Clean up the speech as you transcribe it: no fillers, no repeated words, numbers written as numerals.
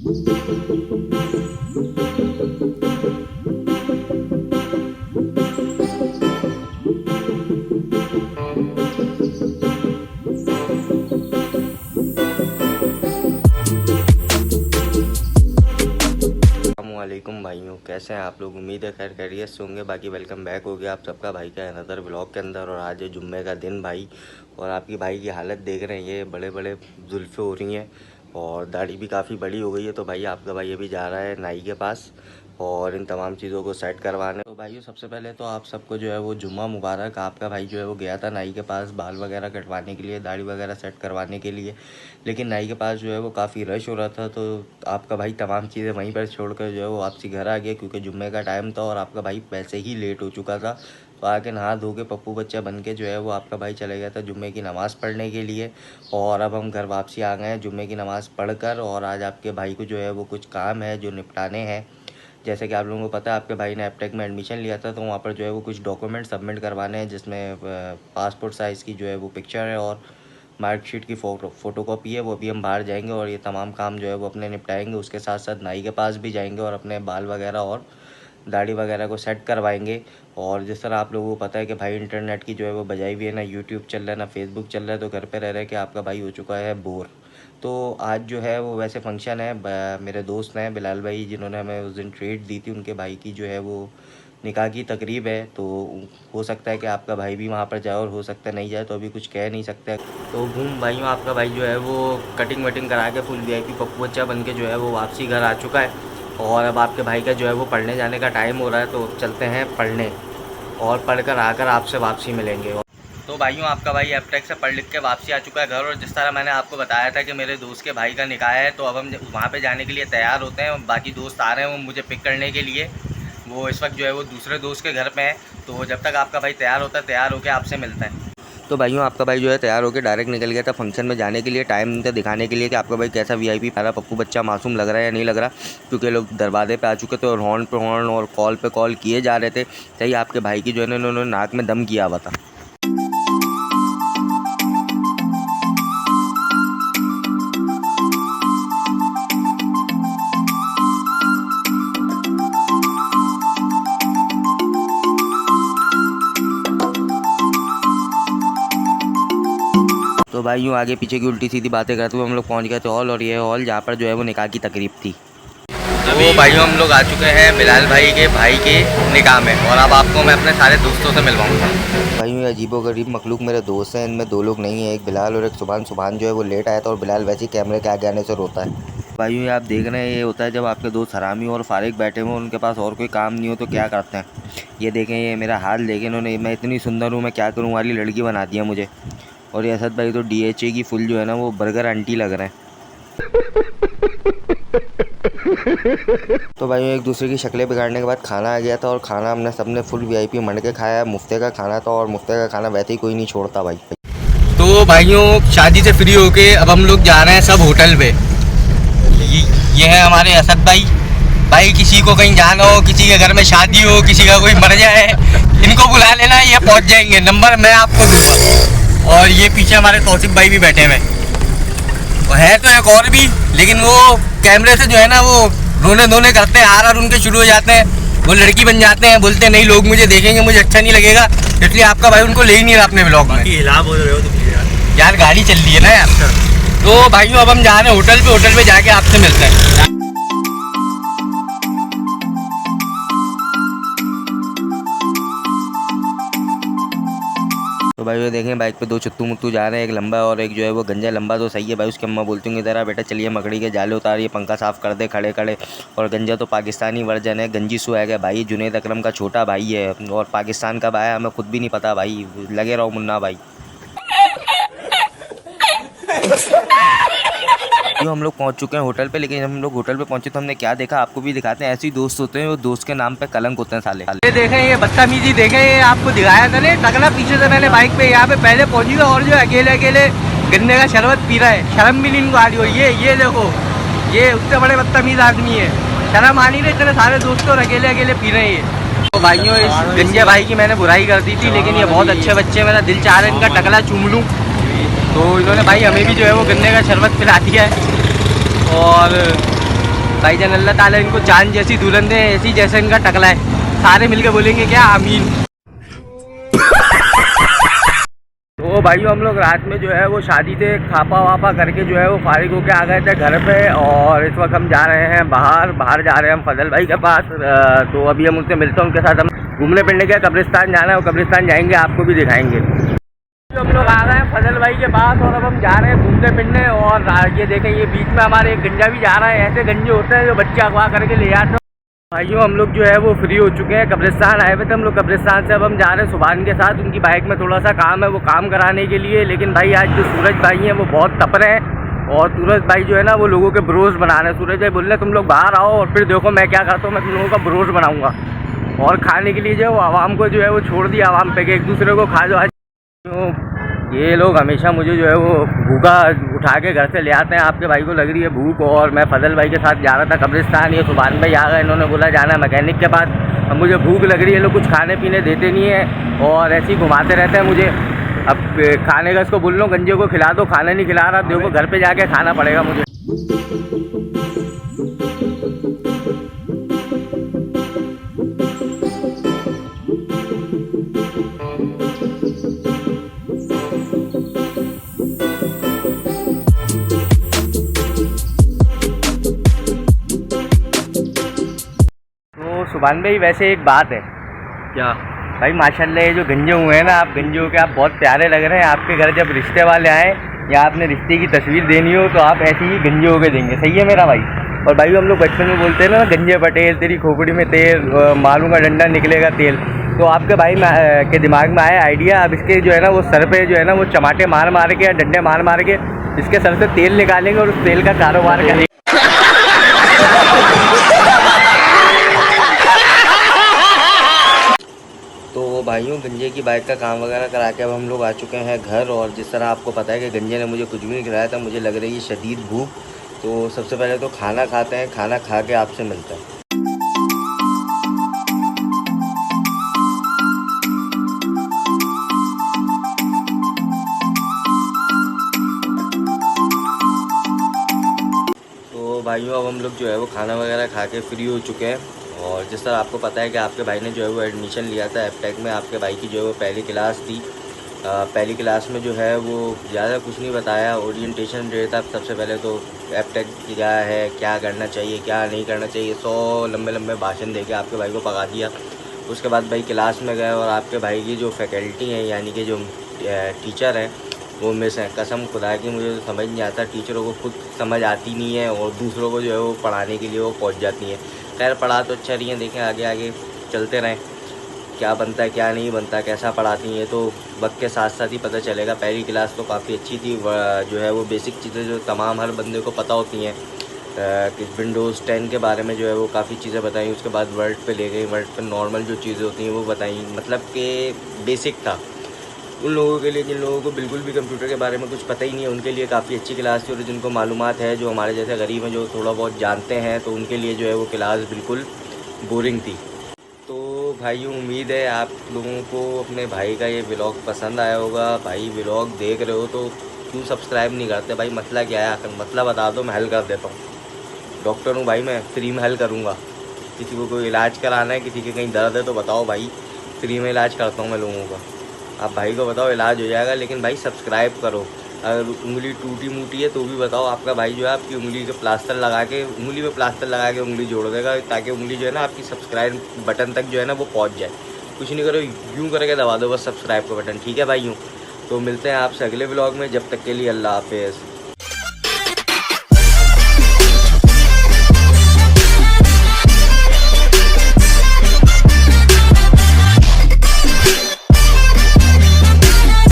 वालेकुम भाइयों, कैसे हैं आप लोग। उम्मीद है खैर खैरियत से होंगे। बाकी वेलकम बैक हो गया आप सबका भाई का अनदर ब्लॉग के अंदर। और आज है जुम्मे का दिन भाई, और आपकी भाई की हालत देख रहे हैं, ये बड़े बड़े जुल्फ़े हो रही हैं और दाढ़ी भी काफ़ी बड़ी हो गई है। तो भाई आपका भाई अभी जा रहा है नाई के पास और इन तमाम चीज़ों को सेट करवाने। तो भाइयों सबसे पहले तो आप सबको जो है वो जुम्मा मुबारक। आपका भाई जो है वो गया था नाई के पास बाल वगैरह कटवाने के लिए, दाढ़ी वगैरह सेट करवाने के लिए, लेकिन नाई के पास जो है वो काफ़ी रश हो रहा था। तो आपका भाई तमाम चीज़ें वहीं पर छोड़कर जो है वो वापसी घर आ गया, क्योंकि जुम्मे का टाइम था और आपका भाई वैसे ही लेट हो चुका था। तो आके नहा धो के पप्पू बच्चा बन के जो है वो आपका भाई चले गया था जुम्मे की नमाज़ पढ़ने के लिए। और अब हम घर वापसी आ गए हैं जुम्मे की नमाज़ पढ़कर। और आज आपके भाई को जो है वो कुछ काम है जो निपटाने हैं। जैसे कि आप लोगों को पता है आपके भाई ने एपटेक में एडमिशन लिया था, तो वहाँ पर जो है वो कुछ डॉक्यूमेंट सबमिट करवाने हैं, जिसमें पासपोर्ट साइज़ की जो है वो पिक्चर है और मार्कशीट की फ़ोटोकॉपी है। वो भी हम बाहर जाएंगे और ये तमाम काम जो है वो अपने निपटाएंगे। उसके साथ साथ नाई के पास भी जाएंगे और अपने बाल वगैरह और दाढ़ी वगैरह को सेट करवाएंगे। और जिस तरह आप लोगों को पता है कि भाई इंटरनेट की जो है वो बजाई हुई है, ना यूट्यूब चल रहा है ना फेसबुक चल रहा है, तो घर पे रह रहे कि आपका भाई हो चुका है बोर। तो आज जो है वो वैसे फंक्शन है, मेरे दोस्त हैं बिलाल भाई जिन्होंने हमें उस दिन ट्रीट दी थी, उनके भाई की जो है वो निकाह की तकरीब है। तो हो सकता है कि आपका भाई भी वहाँ पर जाए और हो सकता है नहीं जाए, तो अभी कुछ कह नहीं सकते। तो घूम भाइयों आपका भाई जो है वो कटिंग वटिंग करा के फुल VIP पप्पू बच्चा बन के जो है वो वापसी घर आ चुका है। और अब आपके भाई का जो है वो पढ़ने जाने का टाइम हो रहा है, तो चलते हैं पढ़ने और पढ़कर आकर आपसे वापसी मिलेंगे। तो भाइयों आपका भाई एपटेक से पढ़ लिख के वापसी आ चुका है घर। और जिस तरह मैंने आपको बताया था कि मेरे दोस्त के भाई का निकाह है, तो अब हम वहाँ पे जाने के लिए तैयार होते हैं। बाकी दोस्त आ रहे हैं वो मुझे पिक करने के लिए। वो इस वक्त जो है वो दूसरे दोस्त के घर पे हैं, तो जब तक आपका भाई तैयार होता है, तैयार होकर आपसे मिलता है। तो भाइयों आपका भाई जो है तैयार होकर डायरेक्ट निकल गया था फंक्शन में जाने के लिए। टाइम था दिखाने के लिए कि आपका भाई कैसा VIP प्यारा पप्पू बच्चा मासूम लग रहा है या नहीं लग रहा, क्योंकि लोग दरवाजे पे आ चुके थे और हॉर्न पे हॉर्न और कॉल पे कॉल किए जा रहे थे। सही आपके भाई की जो है ना उन्होंने नाक में दम किया हुआ था। तो भाई यूँ आगे पीछे की उल्टी सीधी बातें करते हुए हम लोग पहुँच गए थे हॉल, और ये हॉल जहाँ पर जो है वो निकाह की तकरीब थी। तो भाइयों हम लोग आ चुके हैं बिलाल भाई के निकाह में, और अब आपको मैं अपने सारे दोस्तों से मिलवाऊंगा। भाइयों ये अजीबोगरीब मखलूक मेरे दोस्त हैं, इनमें 2 लोग नहीं हैं, एक बिलाल और एक सुभान। सुभान जो है वो लेट आया था और बिलाल वैसे ही कैमरे के आगे आने से रोता है। भाइयों ये आप देख रहे हैं, ये होता है जब आपके दोस्त हरामी और फारिग बैठे हुए, उनके पास और कोई काम नहीं हो तो क्या करते हैं। ये देखें, ये मेरा हाल देखें इन्होंने, मैं इतनी सुंदर हूँ मैं क्या करूँ वाली लड़की बना दिया मुझे। और ये असद भाई तो DHA की फुल जो है ना वो बर्गर आंटी लग रहे हैं। तो भाई एक दूसरे की शक्लें बिगाड़ने के बाद खाना आ गया था, और खाना हमने सबने फुल VIP मंड के खाया। मुफ्ते का खाना था और मुफ्ते का खाना वैसे ही कोई नहीं छोड़ता भाई। तो भाइयों शादी से फ्री होके अब हम लोग जा रहे हैं सब होटल पे। ये है हमारे असद भाई। भाई किसी को कहीं जाना हो, किसी के घर में शादी हो, किसी का कोई मर जाए, इनको बुला लेना, ये पहुंच जाएंगे। नंबर मैं आपको दूंगा। और ये पीछे हमारे तौसीफ भाई भी बैठे हुए है, तो एक और भी, लेकिन वो कैमरे से जो है ना वो रोने धोने करते हैं, आर उनके शुरू हो जाते हैं, वो लड़की बन जाते हैं, बोलते हैं नहीं लोग मुझे देखेंगे, मुझे अच्छा नहीं लगेगा, इसलिए आपका भाई उनको ले ही नहीं रहा अपने ब्लॉग में। यार गाड़ी चल रही है ना यार। तो भाइयों अब हम जा रहे हैं होटल पे जाके आपसे मिलते हैं। तो भाई ये देखें बाइक पे 2 चुत्तू मुत्तू जा रहे हैं, एक लंबा और एक जो है वो गंजा। लंबा तो सही है भाई, उसकी अम्मा बोलती हूँ ज़रा बेटा चलिए मकड़ी के जाले उतारिए, पंखा साफ़ कर दे खड़े खड़े। और गंजा तो पाकिस्तानी वर्जन है, गंजी सुहाग है भाई, जुनैद अकरम का छोटा भाई है, और पाकिस्तान कब आया हमें खुद भी नहीं पता भाई, लगे रहो मुन्ना भाई। हम लोग पहुंच चुके हैं होटल पे, लेकिन हम लोग होटल पे पहुंचे तो हमने क्या देखा आपको भी दिखाते हैं। ऐसे ही दोस्त होते हैं, वो दोस्त के नाम पे कलंक होते हैं साले। ये देखें, ये बदतमीजी देखें, ये आपको दिखाया था ना टकला पीछे से मैंने बाइक पे यहाँ पे पहले पहुंची गया, और जो अकेले गन्ने का शरबत पी रहा है, शर्म भी नहीं इनको आ रही हो। ये देखो, ये उससे बड़े बदतमीज आदमी है, शर्म आ नहीं रही, इतने सारे दोस्त और अकेले पी रहे हैं। तो भाइयों इस गंजे भाई की मैंने बुराई कर दी थी, लेकिन ये बहुत अच्छे बच्चे, मेरा दिल चाह रहा है इनका टकला चूम लूँ। तो इन्होंने भाई हमें भी जो है वो गन्ने का शरबत पिला दिया है। और भाईजान अल्लाह ताला इनको चांद जैसी दुल्हन दे, ऐसी जैसे इनका टकला है। सारे मिलके बोलेंगे क्या, आमीन। तो भाइयों हम लोग रात में जो है वो शादी से खापा वापा करके जो है वो फारिग होके आ गए थे घर पे, और इस वक्त हम जा रहे हैं बाहर जा रहे हैं हम फजल भाई के पास। तो अभी हम उनसे मिलते हैं, उनके साथ हम घूमने फिरने के, कब्रिस्तान जाना है, वो कब्रिस्तान जाएंगे, आपको भी दिखाएंगे। तो हम लोग आ गए हैं फजल भाई के पास और अब हम जा रहे हैं घूमने फिरने। और ये देखें, ये बीच में हमारे एक गंजा भी जा रहा है। ऐसे गंजे होते हैं जो बच्चे अगवा करके ले जाते हैं। भाइयों हम लोग जो है वो फ्री हो चुके हैं, कब्रिस्तान आए हुए थे हम लोग। कब्रिस्तान से अब हम जा रहे हैं सुभान के साथ, उनकी बाइक में थोड़ा सा काम है, वो काम कराने के लिए। लेकिन भाई आज जो सूरज भाई हैं वो बहुत तप रहे हैं, और सूरज भाई जो है ना वो लोगों के ब्रोस बना रहे हैं। सूरज भाई बोल रहे तुम लोग बाहर आओ और फिर देखो मैं क्या करता हूँ, मैं तुम लोगों का ब्रोस बनाऊँगा। और खाने के लिए जो है वो आवाम को जो है वो छोड़ दिया, आवाम पे कि एक दूसरे को खा जाओ। आज ये लोग हमेशा मुझे जो है वो भूखा उठा के घर से ले आते हैं। आपके भाई को लग रही है भूख, और मैं फजल भाई के साथ जा रहा था कब्रिस्तान। ये सुभान भाई आ गए, इन्होंने बोला जाना मैकेनिक के पास। अब मुझे भूख लग रही है, लोग कुछ खाने पीने देते नहीं है और ऐसे ही घुमाते रहते हैं मुझे। अब खाने का इसको बोल लो गंजे को खिला दो, खाना नहीं खिला रहा, देखो घर पर जाके खाना पड़ेगा मुझे। सुभान भाई वैसे एक बात है क्या भाई, माशाल्लाह ये जो गंजे हुए हैं ना, आप गंजे हो के आप बहुत प्यारे लग रहे हैं। आपके घर जब रिश्ते वाले आए या आपने रिश्ते की तस्वीर देनी हो तो आप ऐसे ही गंजे होके देंगे, सही है मेरा भाई। और भाई हम लोग बचपन में बोलते हैं ना, गंजे पटेल तेरी खोपड़ी में तेल, मारूंगा डंडा निकलेगा तेल। तो आपके भाई के दिमाग में आया आइडिया, अब इसके जो है ना वो सर पे जो है ना वो चमाटे मार मार के या डंडे मार मार के इसके सर से तेल निकालेंगे और उस तेल का कारोबार करेंगे। तो भाइयों गंजे की बाइक का काम वगैरह करा के अब हम लोग आ चुके हैं घर। और जिस तरह आपको पता है कि गंजे ने मुझे कुछ भी नहीं खिलाया था, मुझे लग रही है शदीद भूख। तो सबसे पहले तो खाना खाते हैं, खाना खा के आपसे मिलते हैं। तो भाइयों अब हम लोग जो है वो खाना वगैरह खा के फ्री हो चुके हैं। और जिस तरह आपको पता है कि आपके भाई ने जो है वो एडमिशन लिया था एफटेक में। आपके भाई की जो है वो पहली क्लास थी। पहली क्लास में जो है वो ज़्यादा कुछ नहीं बताया, ओरिएंटेशन डे था। सबसे पहले तो एफटेक क्या है, क्या करना चाहिए, क्या नहीं करना चाहिए, 100 लंबे लंबे भाषण दे के आपके भाई को पका दिया। उसके बाद भाई क्लास में गए और आपके भाई की जो फैकल्टी हैं यानी कि जो टीचर हैं वो मिस हैं। कसम खुदा की मुझे तो समझ नहीं आता, टीचरों को खुद समझ आती नहीं है और दूसरों को जो है वो पढ़ाने के लिए वो पहुंच जाती हैं। खैर पढ़ा तो अच्छा रही हैं, देखें आगे आगे चलते रहें क्या बनता है क्या नहीं बनता, कैसा पढ़ाती हैं तो वक्त के साथ साथ ही पता चलेगा। पहली क्लास तो काफ़ी अच्छी थी, जो है वो बेसिक चीज़ें जो तमाम हर बंदे को पता होती हैं कि विंडोज़ 10 के बारे में जो है वो काफ़ी चीज़ें बताई। उसके बाद वर्ड पे ले गई, वर्ड पे नॉर्मल जो चीज़ें होती हैं वो बताई, मतलब कि बेसिक था उन लोगों के लिए जिन लोगों को बिल्कुल भी कंप्यूटर के बारे में कुछ पता ही नहीं है। उनके लिए काफ़ी अच्छी क्लास थी। और जिनको मालूमात है, जो हमारे जैसे गरीब हैं जो थोड़ा बहुत जानते हैं, तो उनके लिए जो है वो क्लास बिल्कुल बोरिंग थी। तो भाइयों उम्मीद है आप लोगों को अपने भाई का ये व्लॉग पसंद आया होगा। भाई व्लॉग देख रहे हो तो क्यों सब्सक्राइब नहीं करते भाई, मसला क्या है आखिर, मसला बता दो मैं हल कर देता हूँ। डॉक्टर हूँ भाई, मैं फ्री में हल करूँगा। किसी को कोई इलाज कराना है, किसी के कहीं दर्द है तो बताओ भाई, फ्री में इलाज करता हूँ मैं लोगों का। आप भाई को बताओ इलाज हो जाएगा, लेकिन भाई सब्सक्राइब करो। अगर उंगली टूटी मूटी है तो भी बताओ, आपका भाई जो है आपकी उंगली के प्लास्टर लगा के, उंगली में प्लास्टर लगा के उंगली जोड़ देगा, ताकि उंगली जो है ना आपकी सब्सक्राइब बटन तक जो है ना वो पहुंच जाए। कुछ नहीं करो, यूँ करके दबा दो बस सब्सक्राइब का बटन, ठीक है भाई यूँ। तो मिलते हैं आपसे अगले व्लॉग में, जब तक के लिए अल्लाह हाफिज़।